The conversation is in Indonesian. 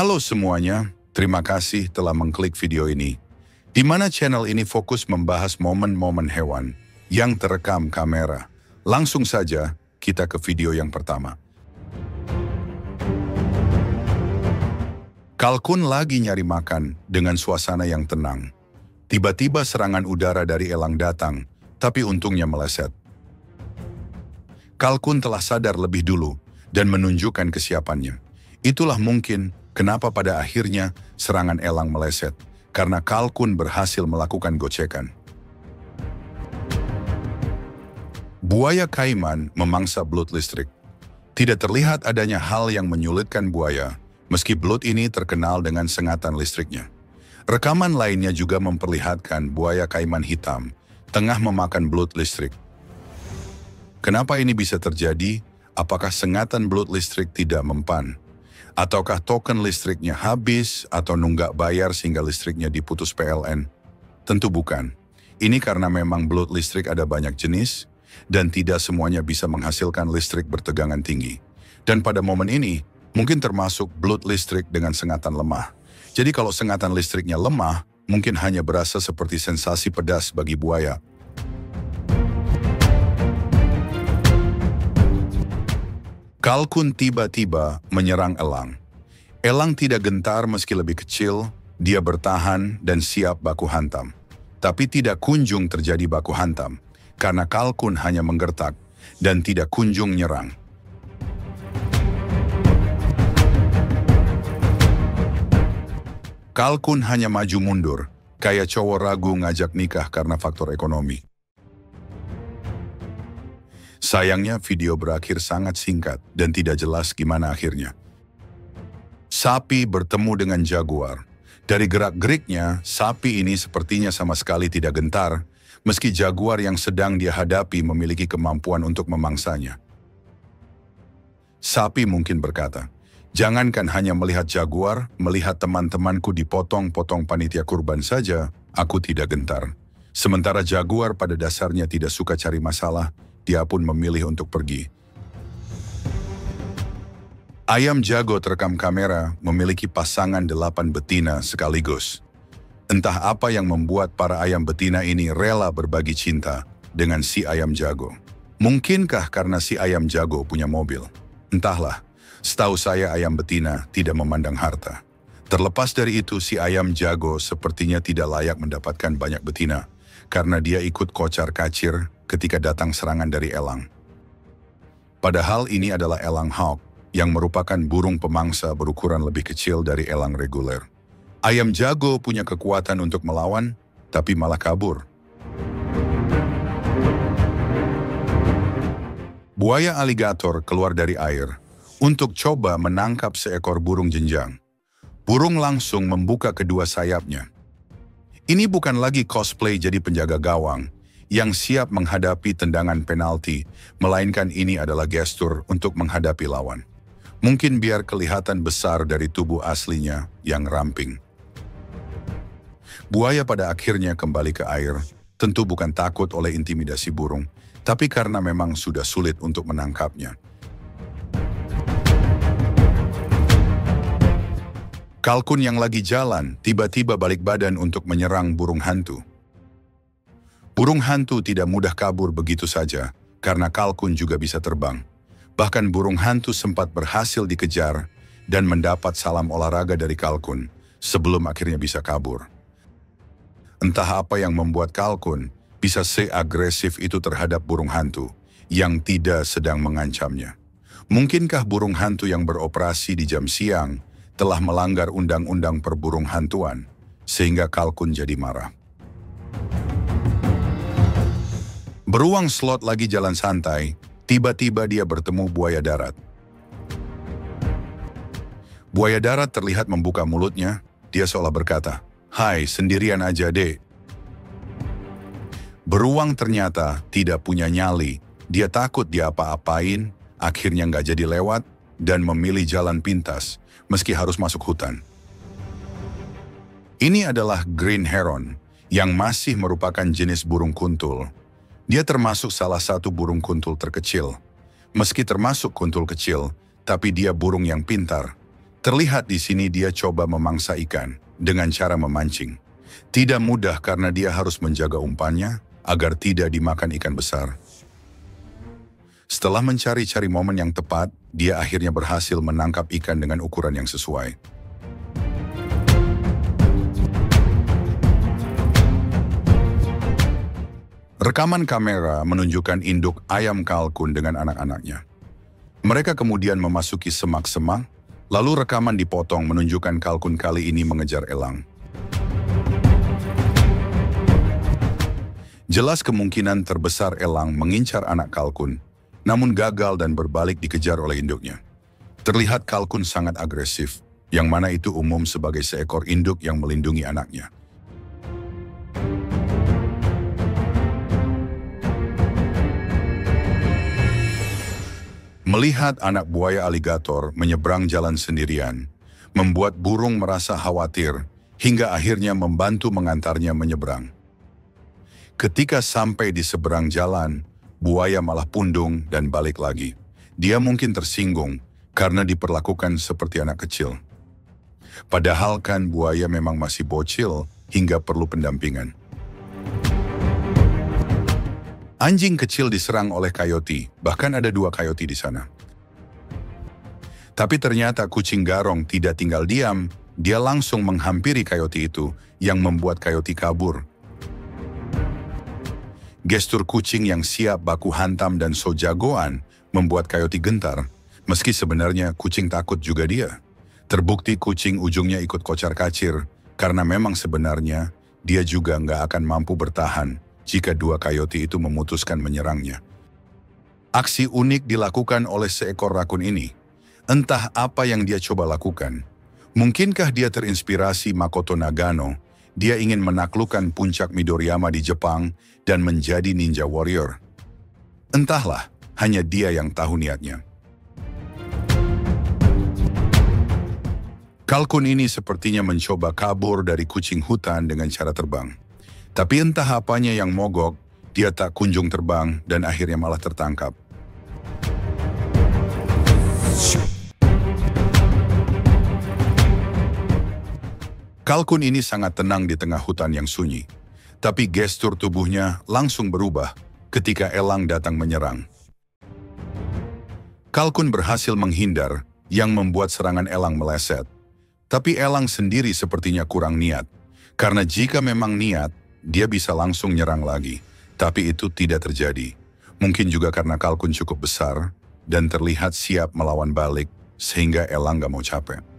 Halo semuanya, terima kasih telah mengklik video ini, di mana channel ini fokus membahas momen-momen hewan yang terekam kamera. Langsung saja kita ke video yang pertama. Kalkun lagi nyari makan dengan suasana yang tenang. Tiba-tiba serangan udara dari elang datang, tapi untungnya meleset. Kalkun telah sadar lebih dulu dan menunjukkan kesiapannya. Itulah mungkin kenapa pada akhirnya serangan elang meleset, karena kalkun berhasil melakukan gocekan. Buaya kaiman memangsa belut listrik. Tidak terlihat adanya hal yang menyulitkan buaya, meski belut ini terkenal dengan sengatan listriknya. Rekaman lainnya juga memperlihatkan buaya kaiman hitam tengah memakan belut listrik. Kenapa ini bisa terjadi? Apakah sengatan belut listrik tidak mempan? Ataukah token listriknya habis atau nunggak bayar sehingga listriknya diputus PLN? Tentu bukan. Ini karena memang belut listrik ada banyak jenis dan tidak semuanya bisa menghasilkan listrik bertegangan tinggi. Dan pada momen ini, mungkin termasuk belut listrik dengan sengatan lemah. Jadi kalau sengatan listriknya lemah, mungkin hanya berasa seperti sensasi pedas bagi buaya. Kalkun tiba-tiba menyerang elang. Elang tidak gentar meski lebih kecil, dia bertahan dan siap baku hantam. Tapi tidak kunjung terjadi baku hantam, karena kalkun hanya menggertak dan tidak kunjung nyerang. Kalkun hanya maju mundur, kayak cowok ragu ngajak nikah karena faktor ekonomi. Sayangnya video berakhir sangat singkat dan tidak jelas gimana akhirnya. Sapi bertemu dengan jaguar. Dari gerak-geriknya, sapi ini sepertinya sama sekali tidak gentar, meski jaguar yang sedang dia hadapi memiliki kemampuan untuk memangsanya. Sapi mungkin berkata, "Jangankan hanya melihat jaguar, melihat teman-temanku dipotong-potong panitia kurban saja, aku tidak gentar." Sementara jaguar pada dasarnya tidak suka cari masalah, dia pun memilih untuk pergi. Ayam jago terekam kamera memiliki pasangan 8 betina sekaligus. Entah apa yang membuat para ayam betina ini rela berbagi cinta dengan si ayam jago. Mungkinkah karena si ayam jago punya mobil? Entahlah, setahu saya ayam betina tidak memandang harta. Terlepas dari itu, si ayam jago sepertinya tidak layak mendapatkan banyak betina, karena dia ikut kocar-kacir ketika datang serangan dari elang. Padahal ini adalah elang hawk, yang merupakan burung pemangsa berukuran lebih kecil dari elang reguler. Ayam jago punya kekuatan untuk melawan, tapi malah kabur. Buaya aligator keluar dari air untuk coba menangkap seekor burung jenjang. Burung langsung membuka kedua sayapnya. Ini bukan lagi cosplay jadi penjaga gawang yang siap menghadapi tendangan penalti, melainkan ini adalah gestur untuk menghadapi lawan. Mungkin biar kelihatan besar dari tubuh aslinya yang ramping. Buaya pada akhirnya kembali ke air, tentu bukan takut oleh intimidasi burung, tapi karena memang sudah sulit untuk menangkapnya. Kalkun yang lagi jalan tiba-tiba balik badan untuk menyerang burung hantu. Burung hantu tidak mudah kabur begitu saja, karena kalkun juga bisa terbang. Bahkan burung hantu sempat berhasil dikejar dan mendapat salam olahraga dari kalkun sebelum akhirnya bisa kabur. Entah apa yang membuat kalkun bisa seagresif itu terhadap burung hantu yang tidak sedang mengancamnya. Mungkinkah burung hantu yang beroperasi di jam siang telah melanggar undang-undang perburung hantuan, sehingga kalkun jadi marah. Beruang slot lagi jalan santai, tiba-tiba dia bertemu buaya darat. Buaya darat terlihat membuka mulutnya, dia seolah berkata, "Hai, sendirian aja dek." Beruang ternyata tidak punya nyali, dia takut diapa-apain, akhirnya nggak jadi lewat, dan memilih jalan pintas, meski harus masuk hutan. Ini adalah green heron, yang masih merupakan jenis burung kuntul. Dia termasuk salah satu burung kuntul terkecil. Meski termasuk kuntul kecil, tapi dia burung yang pintar. Terlihat di sini dia coba memangsa ikan dengan cara memancing. Tidak mudah karena dia harus menjaga umpannya agar tidak dimakan ikan besar. Setelah mencari-cari momen yang tepat, dia akhirnya berhasil menangkap ikan dengan ukuran yang sesuai. Rekaman kamera menunjukkan induk ayam kalkun dengan anak-anaknya. Mereka kemudian memasuki semak-semak, lalu rekaman dipotong menunjukkan kalkun kali ini mengejar elang. Jelas kemungkinan terbesar elang mengincar anak kalkun, namun gagal dan berbalik dikejar oleh induknya. Terlihat kalkun sangat agresif, yang mana itu umum sebagai seekor induk yang melindungi anaknya. Melihat anak buaya aligator menyeberang jalan sendirian, membuat burung merasa khawatir hingga akhirnya membantu mengantarnya menyeberang. Ketika sampai di seberang jalan, buaya malah pundung dan balik lagi. Dia mungkin tersinggung karena diperlakukan seperti anak kecil. Padahal kan buaya memang masih bocil hingga perlu pendampingan. Anjing kecil diserang oleh coyote, bahkan ada 2 coyote di sana. Tapi ternyata kucing garong tidak tinggal diam, dia langsung menghampiri coyote itu yang membuat coyote kabur. Gestur kucing yang siap baku hantam dan so jagoan membuat coyote gentar, meski sebenarnya kucing takut juga dia. Terbukti kucing ujungnya ikut kocar-kacir, karena memang sebenarnya dia juga nggak akan mampu bertahan jika 2 coyote itu memutuskan menyerangnya. Aksi unik dilakukan oleh seekor rakun ini. Entah apa yang dia coba lakukan. Mungkinkah dia terinspirasi Makoto Nagano? Dia ingin menaklukkan puncak Midoriyama di Jepang dan menjadi ninja warrior. Entahlah, hanya dia yang tahu niatnya. Kalkun ini sepertinya mencoba kabur dari kucing hutan dengan cara terbang. Tapi entah apanya yang mogok, dia tak kunjung terbang dan akhirnya malah tertangkap. Kalkun ini sangat tenang di tengah hutan yang sunyi, tapi gestur tubuhnya langsung berubah ketika elang datang menyerang. Kalkun berhasil menghindar yang membuat serangan elang meleset, tapi elang sendiri sepertinya kurang niat, karena jika memang niat, dia bisa langsung nyerang lagi, tapi itu tidak terjadi. Mungkin juga karena kalkun cukup besar dan terlihat siap melawan balik, sehingga elang gak mau capek.